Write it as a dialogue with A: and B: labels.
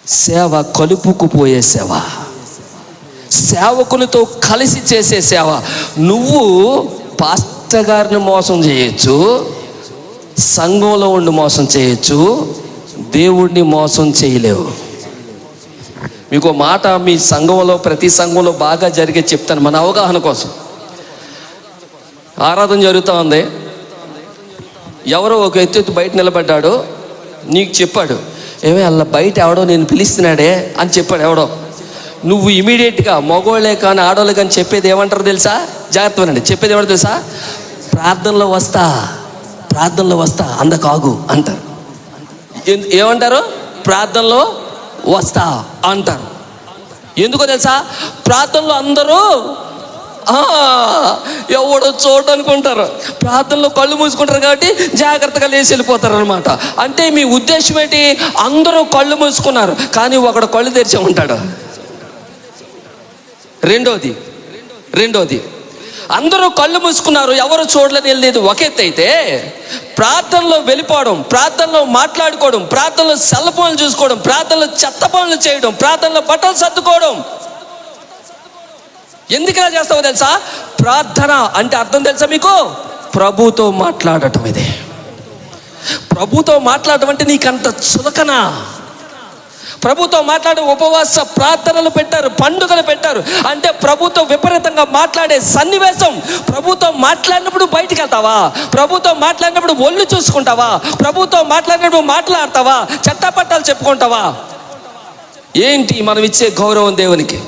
A: సేవ కలుపుకుపోయే సేవ, సేవకులతో కలిసి చేసే సేవ. నువ్వు పాస్టర్ గారిని మోసం చేయొచ్చు, సంఘంలో ఉండి మోసం చేయొచ్చు, దేవుడిని మోసం చేయలేవు. మీకు మాట మీ సంఘంలో, ప్రతి సంఘంలో బాగా జరిగే చెప్తాను మన అవగాహన కోసం. ఆరాధన జరుగుతూ ఉంది, ఎవరో ఒక ఎత్తు బయట నిలబడ్డాడు, నీకు చెప్పాడు, ఏమే అలా బయట ఎవడో నేను పిలుస్తున్నాడే అని చెప్పాడు ఎవడో. నువ్వు ఇమీడియట్గా మగవాళ్ళే కానీ ఆడవాళ్ళే కానీ చెప్పేది ఏమంటారు తెలుసా? జాగ్రత్త వినండి, చెప్పేది ఏమంటారు తెలుసా? ప్రార్థనలో వస్తా అందకాగు అంటారు. ఏమంటారు? ప్రార్థనలో వస్తా అంటారు. ఎందుకో తెలుసా? ప్రార్థనలో అందరూ ఎవడో చూడనుకుంటారు, ప్రార్థనలో కళ్ళు మూసుకుంటారు కాబట్టి జాగ్రత్తగా లేచి వెళ్ళిపోతారు అనమాట. అంటే మీ ఉద్దేశం ఏంటి? అందరూ కళ్ళు మూసుకున్నారు కానీ ఒకడు కళ్ళు తెరిచి ఉంటాడు. రెండోది అందరూ కళ్ళు మూసుకున్నారు, ఎవరు చూడలేని వెళ్ళలేదు ఒక ఎత్తు అయితే, ప్రార్థనలో వెళ్ళిపోవడం, ప్రార్థనలో మాట్లాడుకోవడం, ప్రార్థనలో సెల్ ఫోన్లు చూసుకోవడం, ప్రార్థనలో చెత్త పనులు చేయడం, ప్రార్థనలో బట్టలు సర్దుకోవడం. ఎందుకు ఇలా చేస్తావో తెలుసా? ప్రార్థన అంటే అర్థం తెలుసా మీకు? ప్రభుతో మాట్లాడటం. ఇదే ప్రభుతో మాట్లాడటం అంటే నీకంత చులకనా? ప్రభుతో మాట్లాడే ఉపవాస ప్రార్థనలు పెట్టారు, పండుగలు పెట్టారు. అంటే ప్రభుతో విపరీతంగా మాట్లాడే సన్నివేశం. ప్రభుతో మాట్లాడినప్పుడు బయటికి వెళ్తావా? ప్రభుతో మాట్లాడినప్పుడు ఒళ్ళు చూసుకుంటావా? ప్రభుతో మాట్లాడినప్పుడు మాట్లాడతావా? చెత్త పట్టాలు చెప్పుకుంటావా? ఏంటి మనం ఇచ్చే గౌరవం దేవునికి?